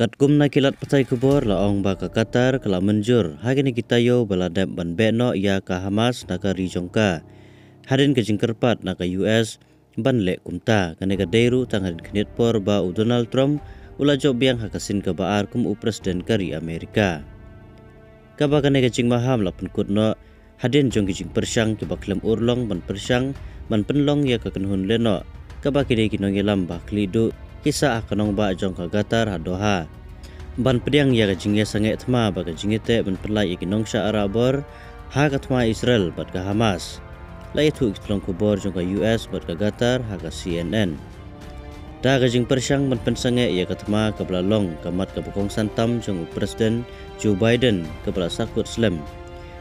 Kat gumna kilat patai kubor laong baka Qatar kala menjur hagini kitayo baladep ban beno ya ka Hamas naka rijongka hadin ke jingkerpat naka US ban lek kumta kaneka deiru tang hadin knit por ba u Donald Trump ula job biang hakasin ka baar kum u presiden kari Amerika kaba kaneka jing maham la penkutno hadin jong ki jing persyang ke baklem urlong ban persyang ban penlong ya ka kenhun leno kaba kide kinong yelam baklidu kisah akanong ba jong ka Qatar hadoha ban pediang ya kajingnya sangat thma ba kajingete ban pelai ikinong sya arabor ha ka thma Israel bat ka Hamas la itu itlong kubor jong ka US bat ka Qatar ha ka CNN da kajing persyang ban pensange ya ka thma ka blalong kamat ka bokong santam jong presiden Joe Biden ka bla sakut slam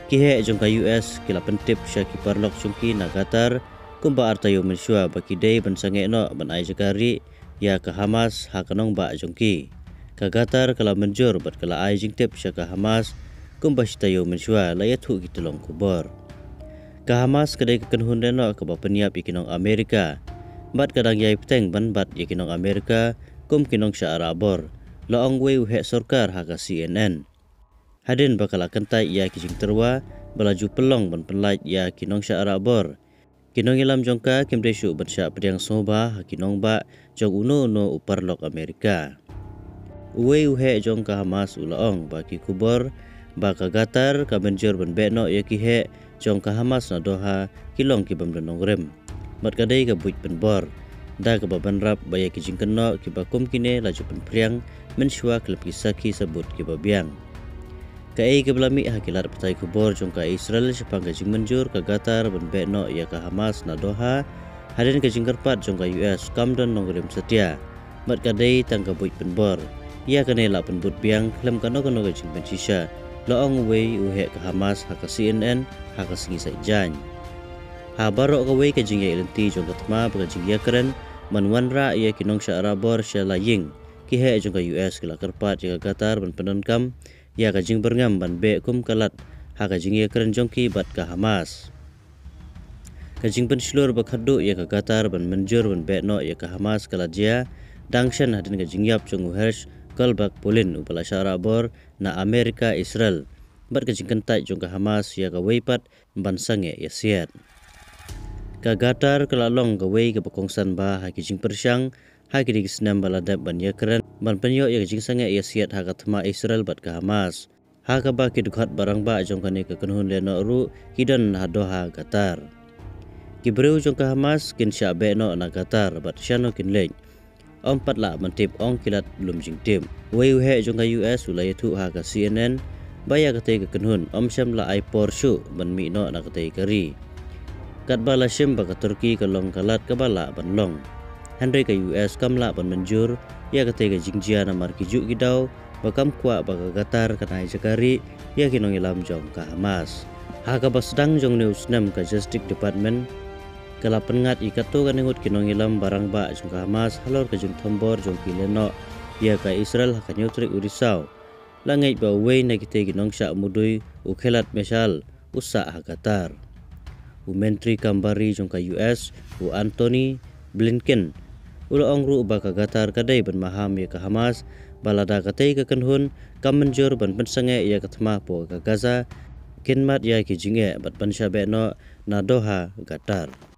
kihe jong ka US kila pentip sya ki parlok jong ki na Qatar kumba artayo mensua baki dei ban sange no ban ai jakari ya ka Hamas ha kanong ba jongki ka Qatar kala menjur bat kala ai jingtep sya ka Hamas kumba sitayo mensua la yathu kitolong kubor ka Hamas kadai ka kenhun deno ka ba peniap ikinong Amerika bat kadang yai peteng ban bat ikinong Amerika kum kinong sya arabor la ong we he sarkar ha ka CNN hadin bakala kentai ya kijing terwa balaju pelong ban penlait ya kinong sya arabor kinong ilam jongka kimdesu bersya pediang soba hakinong ba jong uno uparlok Amerika uwe uhe jongka Hamas ulaong baki kubor baka Qatar ka benjur ban beno ya kihe jongka Hamas na Doha kilong ki bamdenong rem mat kadai ka buit penbor da ka baban rap baya ki jingkeno ki bakum kine laju penpriang mensua klep kisaki sebut ki babiang kai ke belami hakilat patai kubor jongka Israel sepang ka jing menjur ka Qatar ban beno ya ka Hamas na Doha hadin ka jingkerpat jongka US kamdon nongrim setia mat kadai tang ka buit penbor ya kane la penbut biang klem kano ka jing pensisa laong wei uhe ka Hamas ha ka CNN ha ka singi sai jan ha baro ka wei ka jing ya ilenti jongka tma ba jing ya keren manwanra ya kinong sya arabor sya laying kihe jongka US kala kerpat ya ka Qatar ban pendonkam ya ka jing berngam ban be kum kalat ha ka jing ya keren jongki bat ka Hamas ka jing penslur bakhadu ya ka Qatar ban menjur ban be no ya ka Hamas kala jia dangshan hadin ka jing yap jong hersh kalbak polin upala syarabor na Amerika Israel bat ka jing kentai jong ka Hamas ya ka weipat ban sange ya siat ka Qatar kala long ka wei ka bakongsan ba ha ki jing persyang ha ki digisnam baladap ban ya keren ban penyo ya jing sange ya siat ha ka thma Israel bat ka Hamas ha ka ba ki dukhat barang ba jong kane ka kenhun leno ru kidan ha Doha Qatar ki breu jong ka Hamas kin sya be no na Qatar bat syano kin leng ompat la mentip ong kilat belum jing tim wei he jong ka US ulai thu ha ka CNN baya ka te ka kenhun syam la ai porshu ban mi no na ka te kari kat bala syem ba ka Turki ka long kalat ka bala ban long Henry ka US kamla ban menjur ya ka te ka jingjia na marki ju gidau bakam kwa ba ka Qatar ka nai jakari ya kinong ilam jong ka Hamas ha ka basdang jong news nam ka Justice Department kala pengat ikato ka ningut kinong ilam barang ba jong ka Hamas halor ka jong thombor jong kileno ya ka Israel ha ka nyutrik urisau langai ba wei na kite kinong sya mudui u khelat mesal usa ha Qatar u mentri kambari jong ka US u Anthony Blinken ulaong ru ba ka Qatar kadai ban maham ya ka Hamas balada katai ka kenhun kam menjur ban pensange ya ka thma po ka Gaza kinmat ya ki jinge bat ban sya beno na Doha Qatar